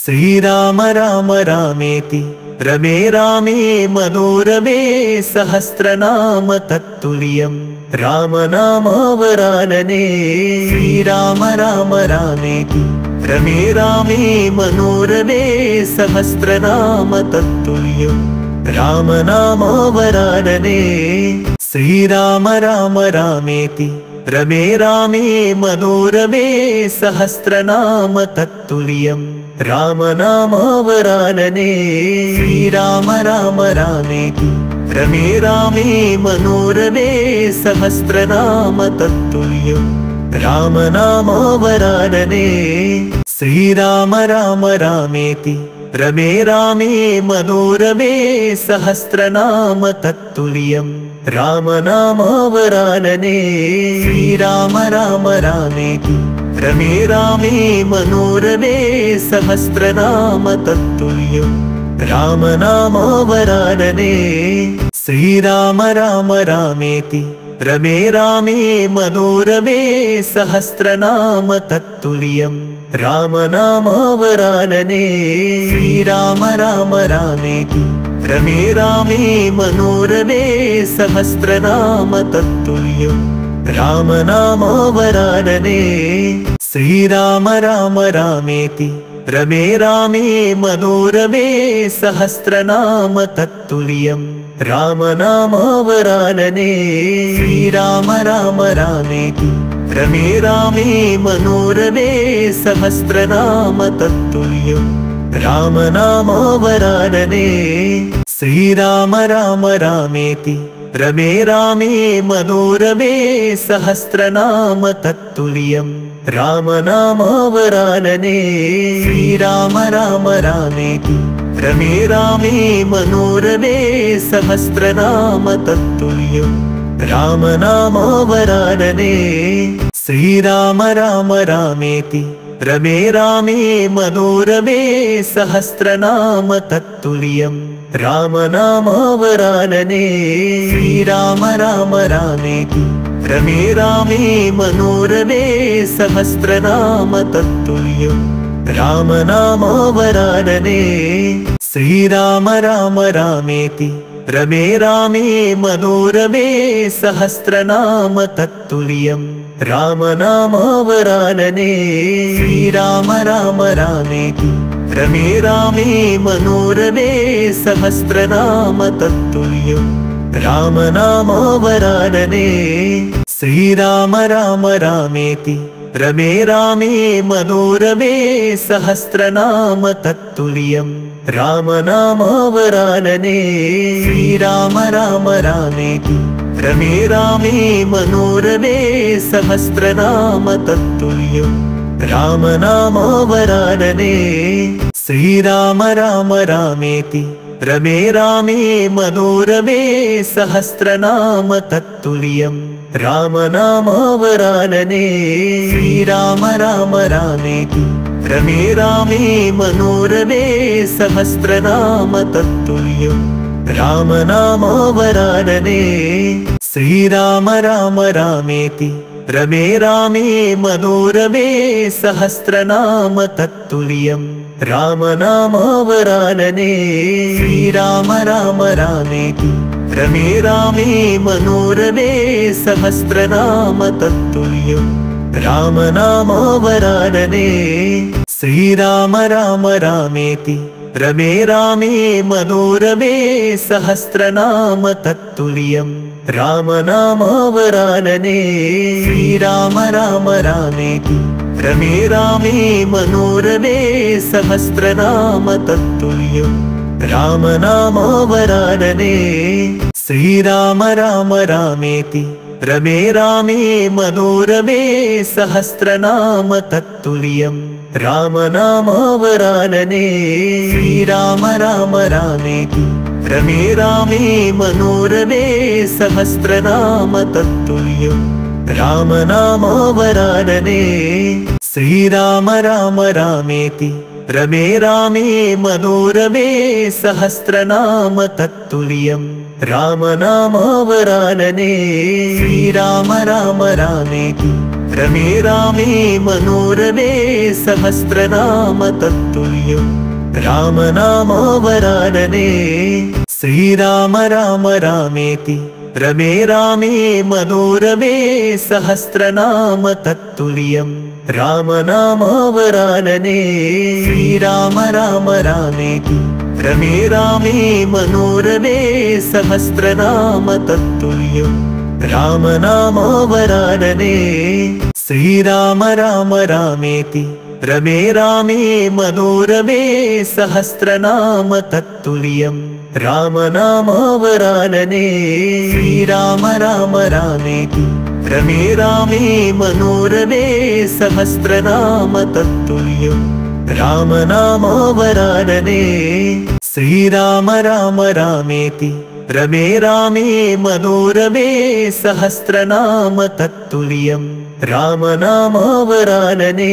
श्रीराम राम रामेति रमे रामे मनोरमे सहस्रनाम तत्तुल्यं रामनामावरानने। श्रीराम राम रामेति रमे रामे मनोरमे सहस्रनाम तत्तुल्यं रामनामावरानने। श्रीराम राम रामेति रमे रामे मनोरमे सहस्रनाम तत्तुल्यं रामनामावरानने। श्रीराम राम रामेति रमे रामे मनोरमे सहस्रनाम तत्तुल्यं रामनामावरानने। श्रीराम राम रामेति रमे रामे मनोरमे सहस्रनाम तत्तुल्यं रामनामावरानने। श्रीराम राम रामेति रमे रामे मनोरमे सहस्रनाम तत्तुल्यं रामनामावरानने। श्रीराम राम रामेति रमे रामे मनोरमे सहस्रनाम तत्तुल्यं रामनामावरानने। श्रीराम राम रामेति रमे रामे मनोरमे सहस्रनाम तत्तुल्यं रामनामावरानने। श्रीराम राम रामेति रमे रामे मनोरमे सहस्रनाम तत्तुल्यं रामनामावरानने। श्रीराम राम रामेति रमे रामे मनोरमे सहस्रनाम तत्तुल्यं रामनामावरानने। श्रीराम राम रामेति रमे रामे मनोरमे सहस्रनाम तत्तुल्यं रामनामावरानने। श्रीराम राम रामेति रमे रामे मनोरमे सहस्रनाम तत्तुल्यं रामनामावरानने। श्रीराम राम रामेति रमे रामे मनोरमे सहस्रनाम तत्तुल्यं रामनामावरानने। श्रीराम राम रामेति रमे रामे मनोरमे सहस्रनाम तत्तुल्यं रामनामावरानने। श्रीराम राम रामेति रमे रामे मनोरमे सहस्रनाम तत्तुल्यं रामनामावरानने। श्रीराम राम रामेति रमे रामे मनोरमे सहस्रनाम तत्तुल्यं रामनामावरानने। श्रीराम राम रामेति रमे रामे मनोरमे सहस्रनाम तत्तुल्यं रामनामावरानने। श्रीराम राम रामेति रमे रामे मनोरमे सहस्रनाम तत्तुल्यं रामनामावरानने। श्रीराम राम रामेति रमे रामे मनोरमे सहस्रनाम तत्तुल्यं रामनामावरानने। श्रीराम राम रामेति रमे रामे मनोरमे सहस्रनाम तत्तुल्यं रामनामावरानने। श्रीराम राम रामेति रमे रामे मनोरमे सहस्रनाम तत्तुल्यं रामनामावरानने। श्रीराम राम रामेति रमे रामे मनोरमे सहस्रनाम तत्तुल्यं रामनामावरानने। श्रीराम राम रामेति रमे रामे मनोरमे सहस्रनाम तत्तुल्यं रामनामावरानने। श्रीराम राम रामेति रमे रामे मनोरमे सहस्रनाम तत्तुल्यं रामनामावरानने। श्रीराम राम रामेति रमे रामे मनोरमे सहस्रनाम तत्तुल्यं रामनामावरानने। श्रीराम राम रामेति रमे रामे मनोरमे सहस्रनाम तत्तुल्यं रामनामावरानने। श्रीराम राम रामेति रमे रामे मनोरमे सहस्रनाम तत्तुल्यं रामनामावरानने श्रीराम राम रामेति रमे रामे मनोरमे सहस्रनाम तत्तुल्यम् रामनामावरानने श्रीराम राम रामेति रमे रामे मनोरमे सहस्रनाम तत्तुल्यम् रामनामावरानने श्रीराम राम रामेति रमे रामे मनोरमे सहस्रनाम तत्तुल्यम् रामनामावरानने श्रीराम राम रामेति रमे रामे मनोरमे सहस्रनाम तत्तुल्यम् रामनामावरानने श्रीराम राम रामेति रमे रामे मनोरमे सहस्रनाम तत्तुल्यम् रामनामावरानने श्रीराम राम रामेति रमे रामे मनोरमे सहस्रनाम तत्तुल्यम् रामनामावरानने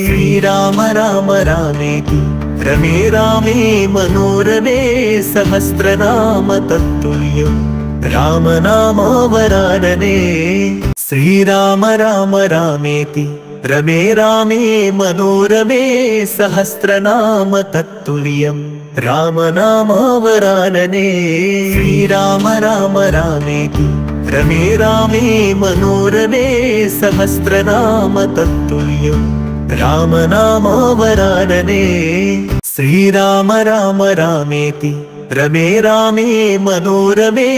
श्रीराम राम रामेति रमे रामे मनोरमे सहस्रनाम तत्तुल्यम् रामनामावरानने श्रीराम राम रामेति रमे रामे मनोरमे सहस्रनाम तत्तुल्यम् रामनामावरानने श्रीराम राम रामेति रमे रामे मनोरमे सहस्रनाम तत्तुल्यम् रामनामावरानने श्रीराम राम रामेति रमे रामे मनोरमे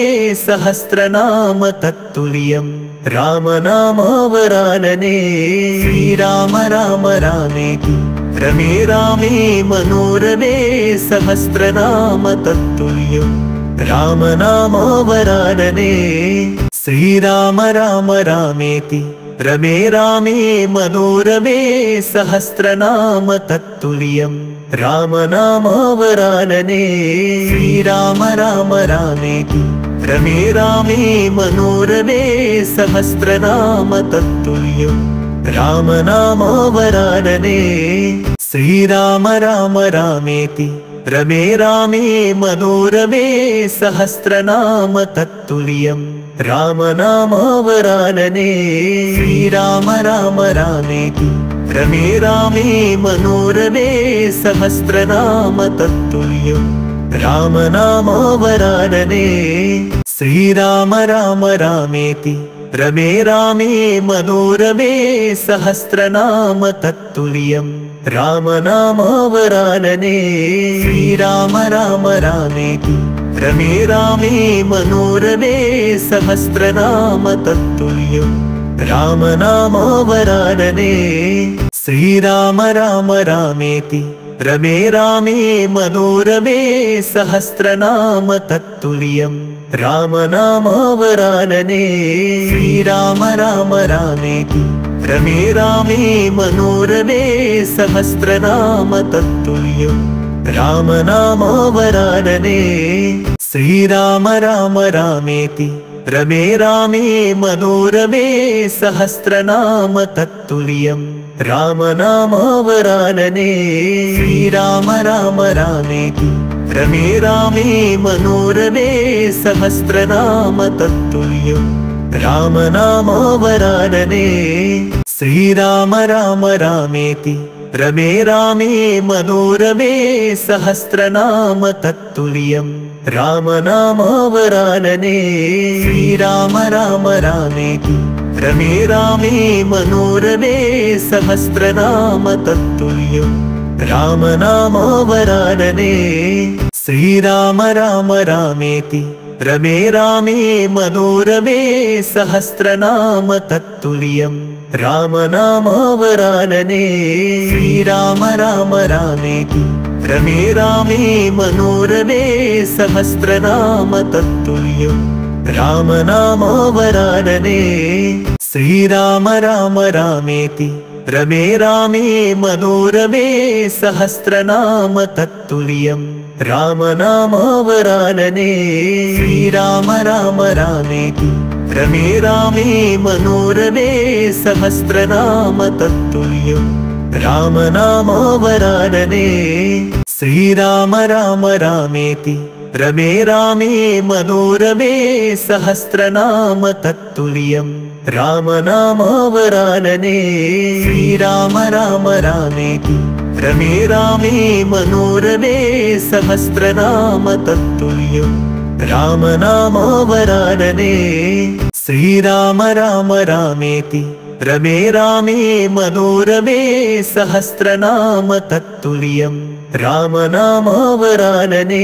सहस्रनाम तत्तुल्यम् रामनामावरानने श्रीराम राम रामेति रमे रामे मनोरमे सहस्रनाम तत्तुल्यम् रामनामावरानने श्रीराम राम रामेति रमे रामे मनोरमे सहस्रनाम तत्तुल्यम् रामनामावरानने श्रीराम राम रामेति रमे रामे मनोरमे सहस्रनाम तत्तुल्यम् रामनामावरानने श्रीराम राम रामेति रमे रामे मनोरमे सहस्रनाम तत्तुल्यम् रामनामावरानने श्रीराम राम रामेति रमे रामे मनोरमे सहस्रनाम तत्तुल्यम् रामनामावरानने श्रीराम राम रामेति रमे रामे मनोरमे सहस्रनाम तत्तुल्यम् रामनामावरानने श्रीराम राम रामेति रमे रामे मनोरमे सहस्रनाम तत्तुल्यम् रामनामावरानने श्रीराम राम रामेति रमे रामे मनोरमे सहस्रनाम तत्तुल्यम् रामनामावरानने श्रीराम राम रामेति रमे रामे मनोरमे सहस्रनाम तत्तुल्यम् रामनामावरानने श्रीराम राम रामेति रमे रामे मनोरमे सहस्रनाम तत्तुल्यम् रामनामावरानने श्रीराम राम रामेति रमे रामे मनोरमे सहस्रनाम तत्तुल्यम् रामनामावरानने श्रीराम राम रामेति रमे रामे मनोरमे सहस्रनाम तत्तुल्यम् रामनामावरानने श्रीराम राम रामेति रमे रामे मनोरमे सहस्रनाम तत्तुल्यम् रामनामावरानने श्रीराम राम रामेति रमे रामे मनोरमे सहस्रनाम तत्तुल्यम् रामनामावरानने श्रीराम राम रामेति रमे रामे मनोरमे सहस्रनाम तत्तुल्यम् रामनामावरानने श्रीराम राम रामेति रमे रामे मनोरमे सहस्रनाम तत्तुल्यम् रामनामावरानने श्रीराम राम रामेति रमे रामे मनोरमे सहस्रनाम तत्तुल्यम् रामनामावरानने श्रीराम राम रामेति रमे रामे मनोरमे सहस्रनाम तत्तुल्यं रामनामावरानने श्रीराम राम रामेति रमे रामे मनोरमे सहस्रनाम तत्तुल्यं रामनामावरानने श्रीराम राम रामेति रमे रामे मनोरमे सहस्रनाम तत्तुल्यं रामनामावरानने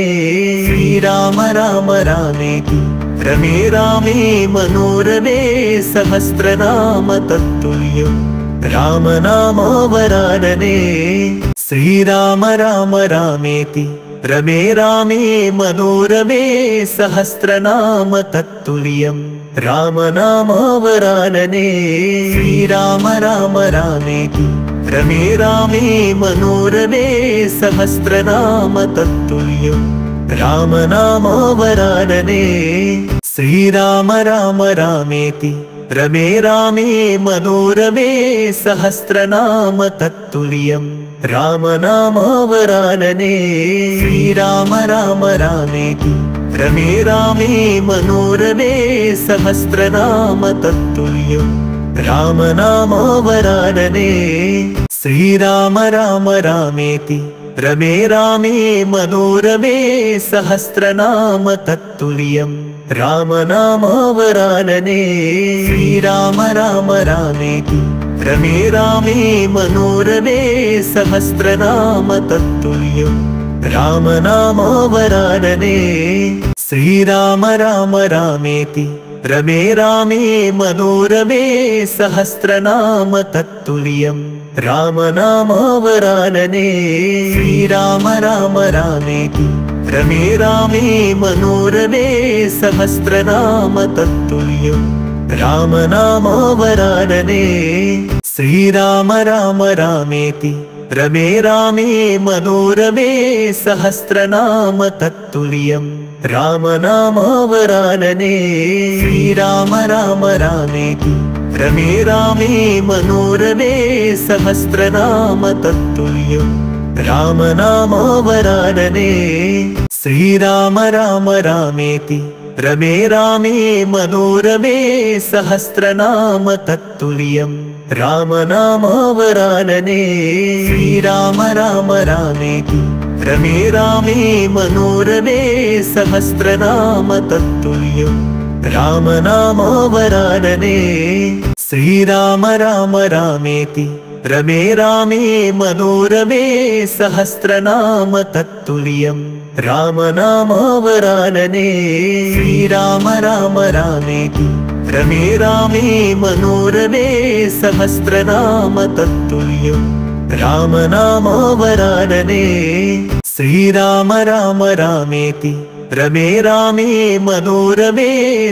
श्रीराम राम रामेति रमे रामे मनोरमे सहस्रनाम तत्तुल्यं रामनामावरानने श्रीराम राम रामेति रमे रामे मनोरमे सहस्रनाम तत्तुल्यं रामनामावरानने श्रीराम राम रामेति रमे रामे मनोरमे सहस्रनाम तत्तुल्यं रामनामावरानने श्रीराम राम रामेति रमे रामे मनोरमे सहस्रनाम तत्तुल्यं रामनामावरानने श्रीराम राम रामेति रमे रामे मनोरमे सहस्रनाम तत्तुल्यं रामनामावरानने श्रीराम राम रामेति रमे रामे मनोरमे सहस्रनाम तत्तुल्यं रामनामावरानने श्रीराम राम रामेति रमे रामे मनोरमे सहस्रनाम तत्तुल्यं रामनामावरानने श्रीराम राम रामेति रमे रामे मनोरमे सहस्रनाम तत्तुल्यं रामनामावरानने श्रीराम राम रामेति रमे रामे मनोरमे सहस्रनाम तत्तुल्यं रामनामावरानने श्रीराम राम रामेति रमे रामे मनोरमे सहस्रनाम तत्तुल्यं रामनामावरानने श्रीराम राम रामेति रमे रामे मनोरमे सहस्रनाम तत्तुल्यं रामनामावरानने श्रीराम राम रामेति रमे रामे मनोरमे सहस्रनाम तत्तुल्यं रामनामावरानने श्रीराम राम रामेति रमे रामे मनोरमे सहस्रनाम तत्तुल्यं रामनामावरानने श्रीराम राम रामेति रमे रामे मनोरमे सहस्रनाम तत्तुल्यं रामनामावरानने श्रीराम राम रामेति रमे रामे मनोरमे सहस्रनाम तत्तुल्यं रामनामावरानने श्रीराम राम रामेति रमे रामे मनोरमे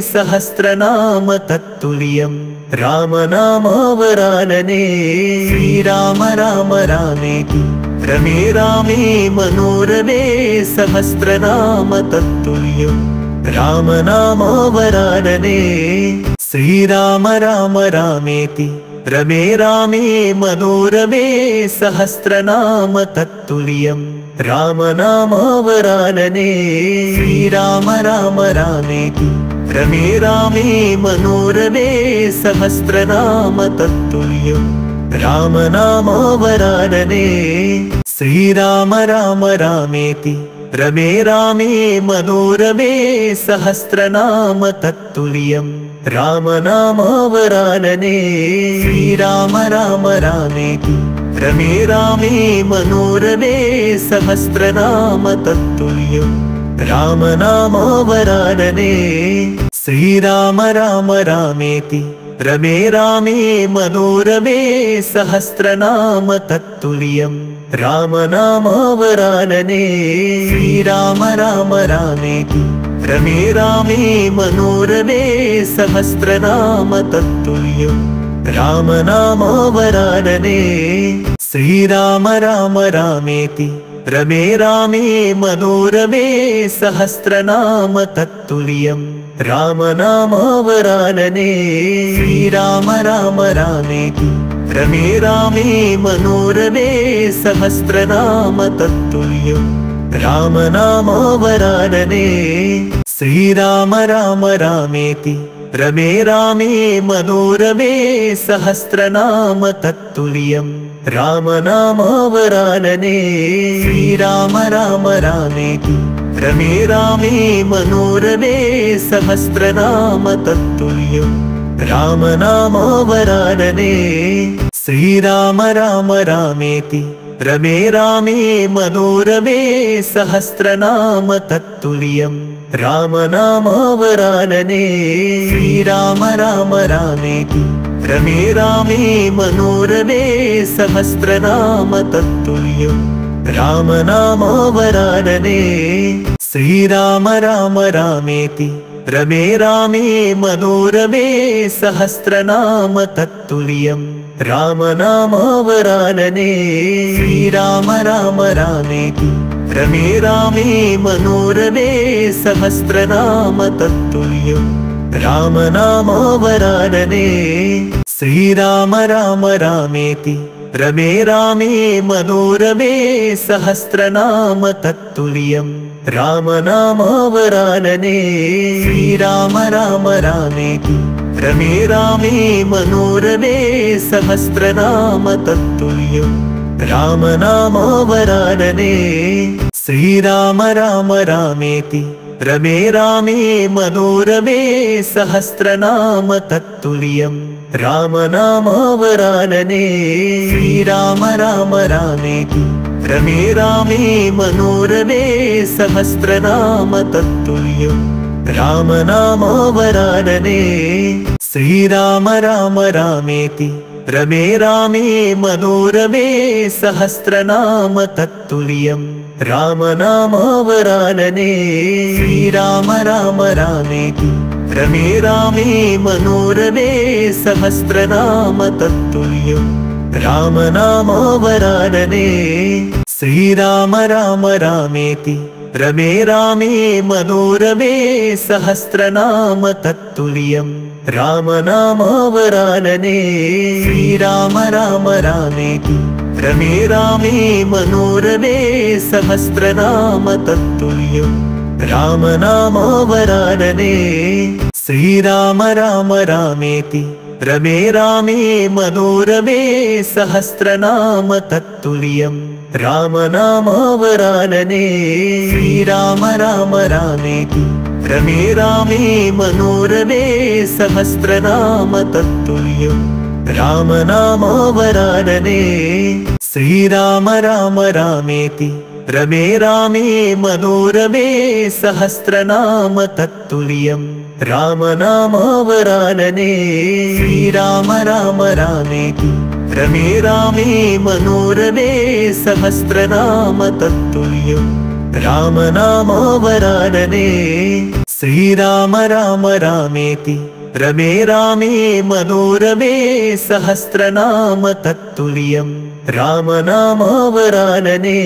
सहस्रनाम तत्तुल्यं रामनामावरानने श्रीराम राम रामेति रमे रामे मनोरमे सहस्रनाम तत्तुल्यं रामनामावरानने श्रीराम राम रामेति रमे रामे मनोरमे सहस्रनाम तत्तुल्यं रामनामावरानने श्रीराम राम रामेति रमे रामे मनोरमे सहस्रनाम तत्तुल्यं रामनामावरानने श्रीराम राम रामेति रमे रामे मनोरमे सहस्रनाम तत्तुल्यं रामनामावरानने श्रीराम राम रामेति रमे रामे मनोरमे सहस्रनाम तत्तुल्यं रामनामावरानने श्रीराम राम रामेति रमे रामे मनोरमे सहस्रनाम तत्तुल्यं रामनामावरानने श्रीराम राम रामेति रमे रामे मनोरमे सहस्रनाम तत्तुल्यं रामनामावरानने श्रीराम राम रामेति रमे रामे मनोरमे सहस्रनाम तत्तुल्यं रामनामावरानने श्रीराम राम रामेति रमे रामे मनोरमे सहस्रनाम तत्तुल्यं रामनामावरानने श्रीराम राम रामेति रमे रामे मनोरमे सहस्रनाम तत्तुल्यम् रामनामावरानने श्रीराम राम रामेति रमे रामे मनोरमे सहस्रनाम तत्तुल्यम् रामनामावरानने श्रीराम राम रामेति रमे रामे मनोरमे सहस्रनाम तत्तुल्यम् रामनामावरानने श्रीराम राम रामेति रमे रामे मनोरमे सहस्रनाम तत्तुल्यम् रामनामावरानने श्रीराम राम रामेति रमे रामे मनोरमे सहस्रनाम तत्तुल्यम् रामनामावरानने श्रीराम राम रामेति रमे रामे मनोरमे सहस्रनाम तत्तुल्यम् रामनामावरानने श्रीराम राम रामेति रमे रामे मनोरमे सहस्रनाम तत्तुल्यम् रामनामावरानने श्रीराम राम रामेति रमे रामे मनोरमे सहस्रनाम तत्तुल्यम् रामनामावरानने श्रीराम राम रामेति रमे रामे मनोरमे सहस्रनाम तत्तुल्यम् रामनामावरानने श्रीराम राम रामेति रमे रामे मनोरमे सहस्रनाम तत्तुल्यम् रामनामावरानने श्रीराम राम रामेति रमे रामे मनोरमे सहस्रनाम तत्तुल्यम् रामनामावरानने श्रीराम राम रामेति रमे रामे मनोरमे सहस्रनाम तत्तुल्यम् रामनामावरानने श्रीराम राम रामेति रमे रामे मनोरमे सहस्रनाम तत्तुल्यम् रामनामावरानने श्रीराम राम रामेति रमे रामे मनोरमे सहस्रनाम तत्तुल्यम् रामनामावरानने श्रीराम राम रामेति रमे रामे मनोरमे सहस्रनाम तत्तुल्यम् रामनामावरानने श्रीराम राम रामेति रमे रामे मनोरमे सहस्रनाम तत्तुल्यम् रामनामावरानने श्रीराम राम रामेति रमे रामे मनोरमे सहस्रनाम तत्तुल्यम् रामनामावरानने श्रीराम राम रामेति रमे रामे मनोरमे सहस्रनाम तत्तुल्यम् रामनामावरानने श्रीराम राम रामेति रमे रामे मनोरमे सहस्रनाम तत्तुल्यम् रामनामावरानने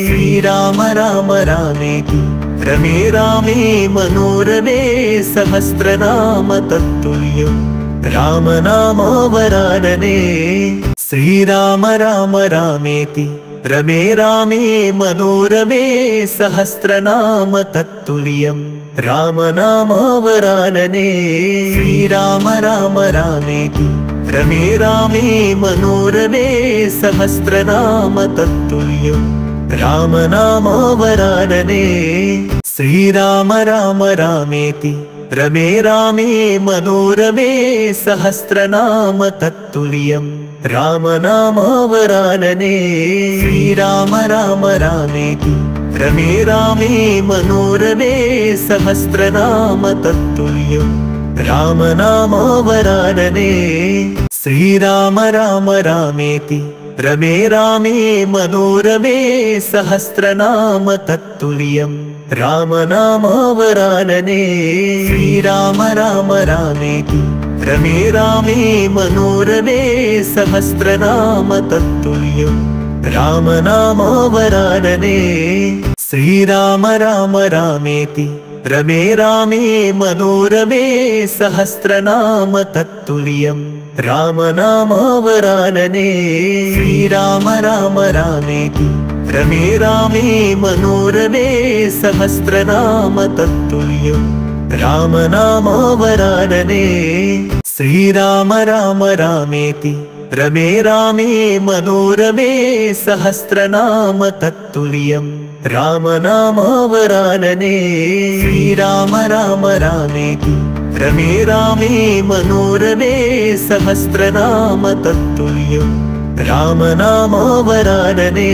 श्रीराम राम रामेति रमे रामे मनोरमे सहस्रनाम तत्तुल्यम् रामनामावरानने श्रीराम राम रामेति रमे रामे मनोरमे सहस्रनाम तत्तुल्यम् रामनामावरानने श्रीराम राम रामेति रमे रामे मनोरमे सहस्रनाम तत्तुल्यम् रामनामावरानने श्रीराम राम रामेति रमे रामे मनोरमे सहस्रनाम तत्तुल्यम् रामनामावरानने श्रीराम राम रामेति रमे रामे मनोरमे सहस्रनाम तत्तुल्यम् रामनामावरानने श्रीराम राम रामेति रमे रामे मनोरमे सहस्रनाम तत्तुल्यम् रामनामावरानने श्रीराम राम रामेति रमे रामे मनोरमे सहस्रनाम तत्तुल्यम् रामनामावरानने श्रीराम राम रामेति रमे रामे मनोरमे सहस्रनाम तत्तुल्यम् रामनामावरानने श्रीराम राम रामेति रमे रामे मनोरमे सहस्रनाम तत्तुल्यम् रामनामावरानने श्रीराम राम रामेति रमे रामे मनोरमे सहस्रनाम तत्तुल्यम् रामनामावरानने श्रीराम राम रामेति रमे रामे मनोरमे सहस्रनाम तत्तुल्यम् रामनामावरानने।